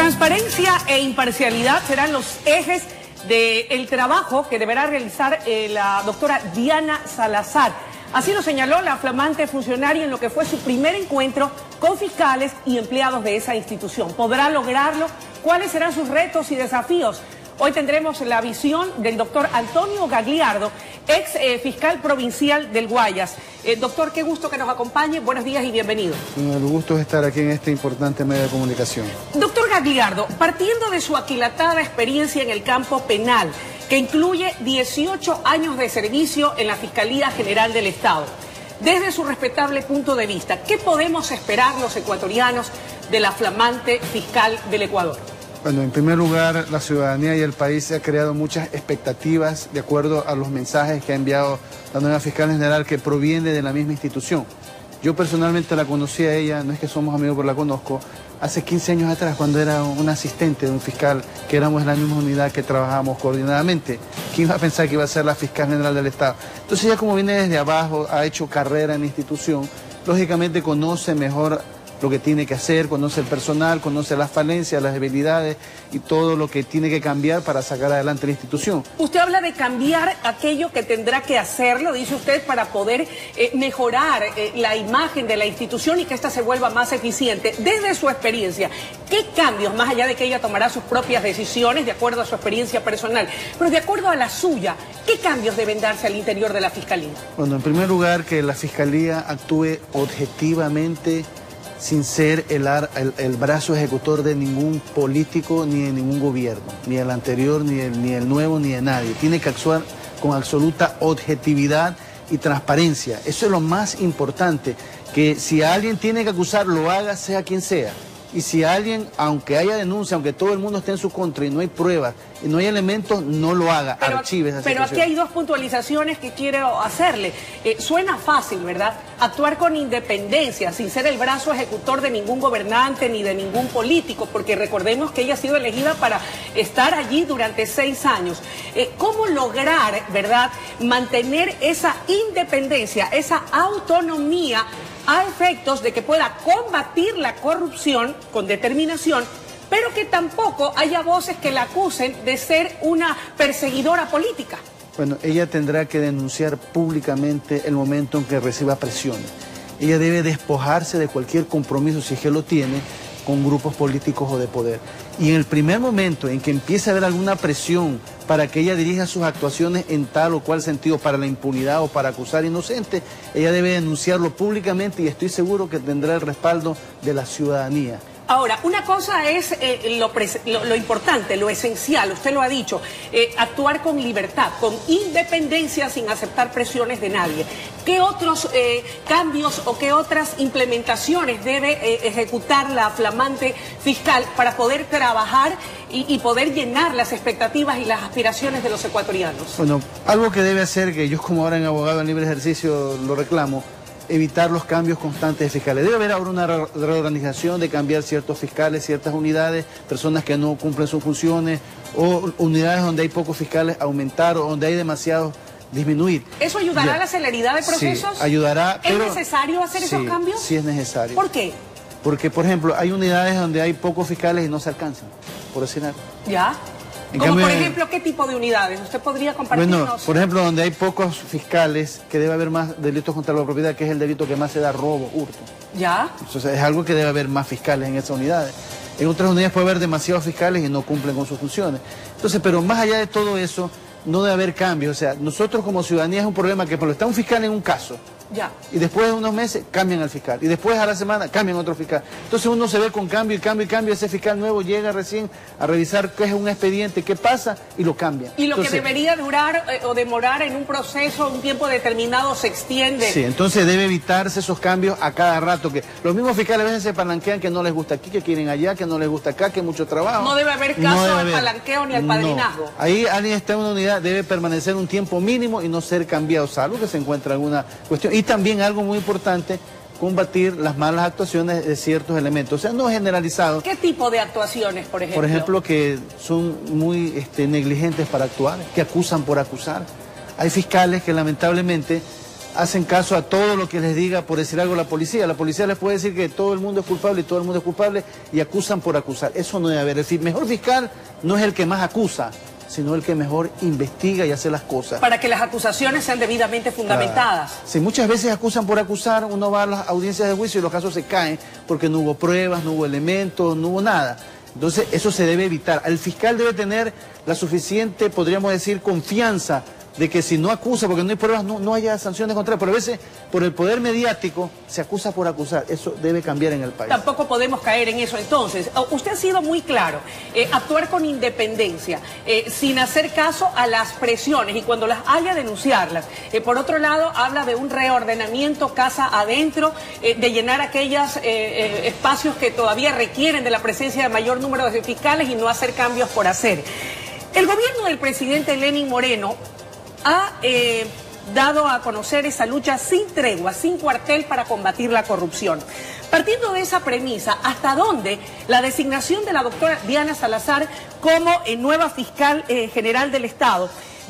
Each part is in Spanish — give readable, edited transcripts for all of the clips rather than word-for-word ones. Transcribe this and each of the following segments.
Transparencia e imparcialidad serán los ejes del trabajo que deberá realizar la doctora Diana Salazar. Así lo señaló la flamante funcionaria en lo que fue su primer encuentro con fiscales y empleados de esa institución. ¿Podrá lograrlo? ¿Cuáles serán sus retos y desafíos? Hoy tendremos la visión del doctor Antonio Gagliardo, ex fiscal provincial del Guayas. Doctor, qué gusto que nos acompañe. Buenos días y bienvenido. El gusto es estar aquí en este importante medio de comunicación. Doctor Gagliardo, partiendo de su aquilatada experiencia en el campo penal, que incluye 18 años de servicio en la Fiscalía General del Estado, desde su respetable punto de vista, ¿qué podemos esperar los ecuatorianos de la flamante fiscal del Ecuador? Bueno, en primer lugar, la ciudadanía y el país se ha creado muchas expectativas de acuerdo a los mensajes que ha enviado la nueva fiscal general que proviene de la misma institución. Yo personalmente la conocí a ella, no es que somos amigos, pero la conozco, hace 15 años atrás, cuando era un asistente de un fiscal, que éramos en la misma unidad que trabajábamos coordinadamente. ¿Quién iba a pensar que iba a ser la fiscal general del Estado? Entonces ella, como viene desde abajo, ha hecho carrera en la institución, lógicamente conoce mejor lo que tiene que hacer, conoce el personal, conoce las falencias, las debilidades y todo lo que tiene que cambiar para sacar adelante la institución. Usted habla de cambiar aquello que tendrá que hacerlo, dice usted, para poder mejorar la imagen de la institución y que ésta se vuelva más eficiente. Desde su experiencia, ¿qué cambios, más allá de que ella tomará sus propias decisiones de acuerdo a su experiencia personal, pero de acuerdo a la suya, qué cambios deben darse al interior de la Fiscalía? Bueno, en primer lugar, que la Fiscalía actúe objetivamente, sin ser el brazo ejecutor de ningún político ni de ningún gobierno, ni el anterior, ni el nuevo, ni de nadie. Tiene que actuar con absoluta objetividad y transparencia. Eso es lo más importante, que si alguien tiene que acusar, lo haga sea quien sea. Y si alguien, aunque haya denuncia, aunque todo el mundo esté en su contra y no hay pruebas, y no hay elementos, no lo haga, archive esa situación. Pero aquí hay dos puntualizaciones que quiero hacerle. Suena fácil, ¿verdad? Actuar con independencia, sin ser el brazo ejecutor de ningún gobernante ni de ningún político, porque recordemos que ella ha sido elegida para estar allí durante 6 años. ¿Cómo lograr, verdad, mantener esa independencia, esa autonomía, a efectos de que pueda combatir la corrupción con determinación, pero que tampoco haya voces que la acusen de ser una perseguidora política? Bueno, ella tendrá que denunciar públicamente el momento en que reciba presiones. Ella debe despojarse de cualquier compromiso, si es que lo tiene, con grupos políticos o de poder. Y en el primer momento en que empiece a haber alguna presión para que ella dirija sus actuaciones en tal o cual sentido, para la impunidad o para acusar inocentes, ella debe denunciarlo públicamente y estoy seguro que tendrá el respaldo de la ciudadanía. Ahora, una cosa es lo importante, lo esencial, usted lo ha dicho, actuar con libertad, con independencia, sin aceptar presiones de nadie. ¿Qué otros cambios o qué otras implementaciones debe ejecutar la flamante fiscal para poder trabajar y poder llenar las expectativas y las aspiraciones de los ecuatorianos? Bueno, algo que debe hacer, que yo como ahora en abogado en libre ejercicio lo reclamo, evitar los cambios constantes de fiscales. Debe haber ahora una reorganización de cambiar ciertos fiscales, ciertas unidades, personas que no cumplen sus funciones, o unidades donde hay pocos fiscales aumentar, o donde hay demasiados disminuir. ¿Eso ayudará a la celeridad de procesos? Sí, ayudará. ¿Es necesario hacer esos cambios? Sí, es necesario. ¿Por qué? Porque, por ejemplo, hay unidades donde hay pocos fiscales y no se alcanzan, por decir algo. ¿Ya? Como por ejemplo, ¿qué tipo de unidades? ¿Usted podría compartirnos? Bueno, por ejemplo, donde hay pocos fiscales, que debe haber más delitos contra la propiedad, que es el delito que más se da, robo, hurto. ¿Ya? Entonces es algo que debe haber más fiscales en esas unidades. En otras unidades puede haber demasiados fiscales y no cumplen con sus funciones. Entonces, pero más allá de todo eso, no debe haber cambios. O sea, nosotros como ciudadanía es un problema que, por ejemplo, está un fiscal en un caso. Ya. Y después de unos meses cambian al fiscal. Y después a la semana cambian otro fiscal. Entonces uno se ve con cambio y cambio y cambio. Ese fiscal nuevo llega recién a revisar qué es un expediente, qué pasa y lo cambia. Y lo que debería durar o demorar en un proceso un tiempo determinado se extiende. Sí, entonces debe evitarse esos cambios a cada rato. Que los mismos fiscales a veces se palanquean que no les gusta aquí, que quieren allá, que no les gusta acá, que mucho trabajo. No debe haber caso al palanqueo ni al padrinazgo. Ahí alguien está en una unidad, debe permanecer un tiempo mínimo y no ser cambiado, salvo que se encuentre alguna cuestión. Y también algo muy importante, combatir las malas actuaciones de ciertos elementos, o sea, no generalizado. ¿Qué tipo de actuaciones, por ejemplo? Por ejemplo, que son muy negligentes para actuar, que acusan por acusar. Hay fiscales que lamentablemente hacen caso a todo lo que les diga, por decir algo, la policía. La policía les puede decir que todo el mundo es culpable y todo el mundo es culpable y acusan por acusar. Eso no debe haber. El mejor fiscal no es el que más acusa, sino el que mejor investiga y hace las cosas. Para que las acusaciones sean debidamente fundamentadas. Si muchas veces acusan por acusar, uno va a las audiencias de juicio y los casos se caen porque no hubo pruebas, no hubo elementos, no hubo nada. Entonces eso se debe evitar. El fiscal debe tener la suficiente, podríamos decir, confianza de que si no acusa, porque no hay pruebas, no haya sanciones contra él. Pero a veces, por el poder mediático, se acusa por acusar. Eso debe cambiar en el país. Tampoco podemos caer en eso. Entonces, usted ha sido muy claro. Actuar con independencia, sin hacer caso a las presiones y cuando las haya, denunciarlas. Por otro lado, habla de un reordenamiento casa adentro, de llenar aquellos espacios que todavía requieren de la presencia de mayor número de fiscales y no hacer cambios por hacer. El gobierno del presidente Lenín Moreno ha dado a conocer esa lucha sin tregua, sin cuartel para combatir la corrupción. Partiendo de esa premisa, ¿hasta dónde la designación de la doctora Diana Salazar como nueva fiscal general del Estado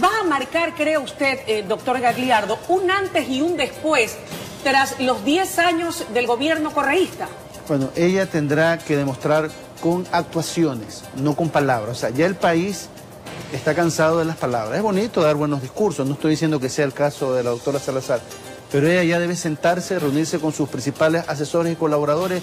va a marcar, cree usted, doctor Gagliardo, un antes y un después tras los 10 años del gobierno correísta? Bueno, ella tendrá que demostrar con actuaciones, no con palabras. O sea, ya el país está cansado de las palabras. Es bonito dar buenos discursos, no estoy diciendo que sea el caso de la doctora Salazar, pero ella ya debe sentarse, reunirse con sus principales asesores y colaboradores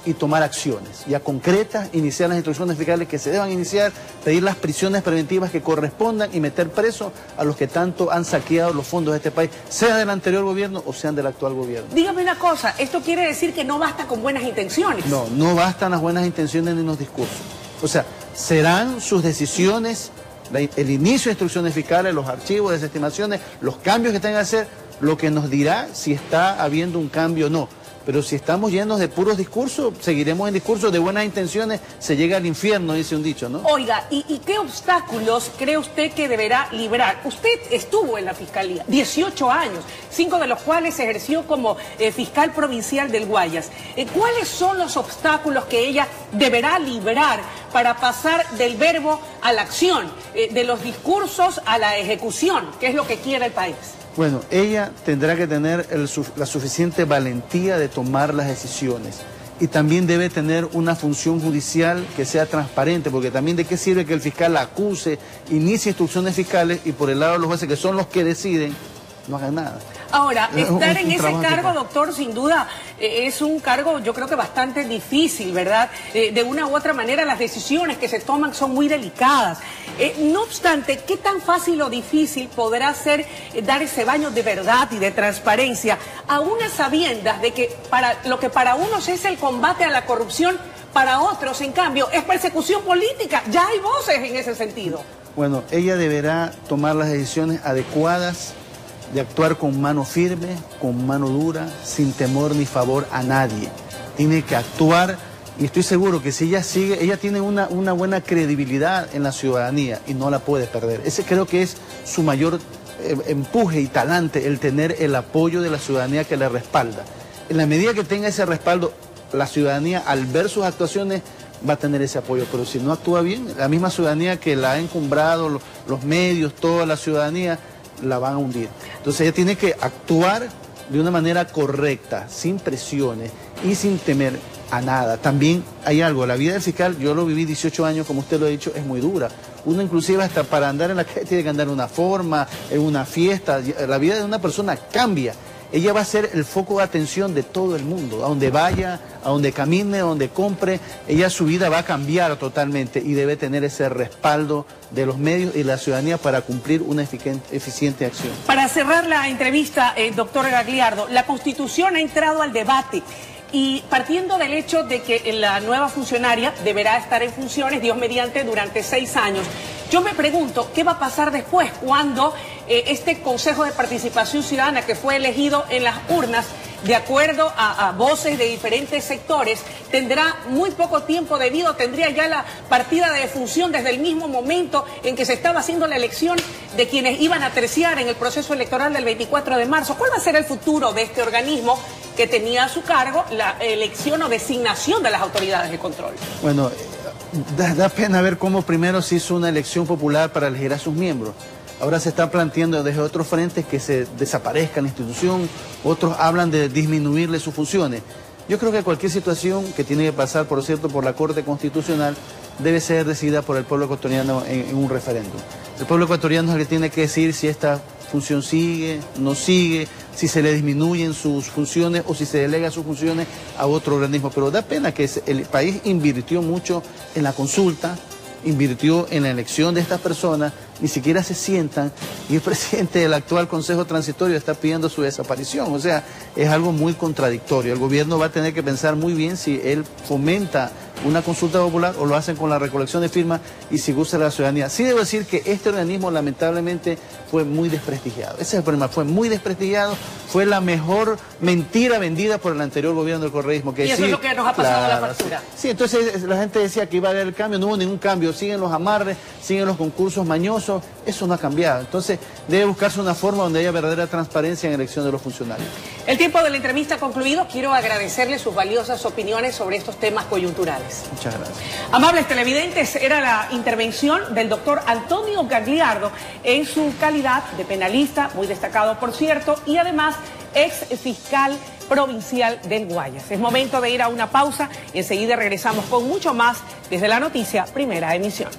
y tomar acciones ya concretas, iniciar las instrucciones fiscales que se deban iniciar, pedir las prisiones preventivas que correspondan y meter preso a los que tanto han saqueado los fondos de este país, sea del anterior gobierno o sean del actual gobierno. Dígame una cosa, ¿esto quiere decir que no basta con buenas intenciones? No, no bastan las buenas intenciones ni los discursos. O sea, serán sus decisiones, el inicio de instrucciones fiscales, los archivos, desestimaciones, los cambios que tengan que hacer, lo que nos dirá si está habiendo un cambio o no. Pero si estamos llenos de puros discursos, seguiremos en discursos de buenas intenciones, se llega al infierno, dice un dicho, ¿no? Oiga, ¿y qué obstáculos cree usted que deberá librar? Usted estuvo en la Fiscalía 18 años, 5 de los cuales ejerció como fiscal provincial del Guayas. ¿Cuáles son los obstáculos que ella deberá librar para pasar del verbo a la acción, de los discursos a la ejecución, que es lo que quiere el país? Bueno, ella tendrá que tener la suficiente valentía de tomar las decisiones y también debe tener una función judicial que sea transparente, porque también de qué sirve que el fiscal la acuse, inicie instrucciones fiscales y por el lado de los jueces, que son los que deciden, no hagan nada. Ahora, estar en ese cargo, doctor, sin duda, es un cargo, yo creo que bastante difícil, ¿verdad? De una u otra manera, las decisiones que se toman son muy delicadas. No obstante, ¿qué tan fácil o difícil podrá ser dar ese baño de verdad y de transparencia a unas sabiendas de que lo que para unos es el combate a la corrupción, para otros, en cambio, es persecución política? Ya hay voces en ese sentido. Bueno, ella deberá tomar las decisiones adecuadas, de actuar con mano firme, con mano dura, sin temor ni favor a nadie. Tiene que actuar, y estoy seguro que si ella sigue, ella tiene una buena credibilidad en la ciudadanía y no la puede perder. Ese creo que es su mayor empuje y talante, el tener el apoyo de la ciudadanía que la respalda. En la medida que tenga ese respaldo, la ciudadanía al ver sus actuaciones va a tener ese apoyo, pero si no actúa bien, la misma ciudadanía que la ha encumbrado, los medios, toda la ciudadanía, la van a hundir. Entonces ella tiene que actuar de una manera correcta, sin presiones y sin temer a nada. También hay algo, la vida del fiscal, yo lo viví 18 años, como usted lo ha dicho, es muy dura. Uno inclusive hasta para andar en la calle tiene que andar en una forma, en una fiesta, la vida de una persona cambia. Ella va a ser el foco de atención de todo el mundo, a donde vaya, a donde camine, a donde compre, ella su vida va a cambiar totalmente y debe tener ese respaldo de los medios y la ciudadanía para cumplir una eficiente acción. Para cerrar la entrevista, doctor Gagliardo, la Constitución ha entrado al debate. Y partiendo del hecho de que la nueva funcionaria deberá estar en funciones, Dios mediante, durante 6 años, yo me pregunto, ¿qué va a pasar después cuando este Consejo de Participación Ciudadana que fue elegido en las urnas, de acuerdo a voces de diferentes sectores, tendrá muy poco tiempo debido, tendría ya la partida de defunción desde el mismo momento en que se estaba haciendo la elección de quienes iban a terciar en el proceso electoral del 24 de marzo? ¿Cuál va a ser el futuro de este organismo que tenía a su cargo la elección o designación de las autoridades de control? Bueno, da pena ver cómo primero se hizo una elección popular para elegir a sus miembros. Ahora se está planteando desde otros frentes que se desaparezca la institución, otros hablan de disminuirle sus funciones. Yo creo que cualquier situación que tiene que pasar, por cierto, por la Corte Constitucional, debe ser decidida por el pueblo ecuatoriano en un referéndum. El pueblo ecuatoriano es el que tiene que decir si esta función sigue, no sigue, si se le disminuyen sus funciones o si se delega sus funciones a otro organismo. Pero da pena que el país invirtió mucho en la consulta, invirtió en la elección de estas personas, ni siquiera se sientan y el presidente del actual Consejo Transitorio está pidiendo su desaparición. O sea, es algo muy contradictorio. El gobierno va a tener que pensar muy bien si él fomenta una consulta popular o lo hacen con la recolección de firmas y si gusta la ciudadanía. Sí debo decir que este organismo lamentablemente fue muy desprestigiado. Ese es el problema, fue muy desprestigiado, fue la mejor mentira vendida por el anterior gobierno del correísmo. Que y eso sí, es lo que nos ha pasado claro, la factura. Sí, entonces la gente decía que iba a haber el cambio, no hubo ningún cambio, siguen los amarres, siguen los concursos mañosos, eso no ha cambiado. Entonces debe buscarse una forma donde haya verdadera transparencia en la elección de los funcionarios. El tiempo de la entrevista concluido, quiero agradecerle sus valiosas opiniones sobre estos temas coyunturales. Muchas gracias. Amables televidentes, era la intervención del doctor Antonio Gagliardo en su calidad de penalista, muy destacado por cierto, y además ex fiscal provincial del Guayas. Es momento de ir a una pausa y enseguida regresamos con mucho más desde la noticia Primera Emisión.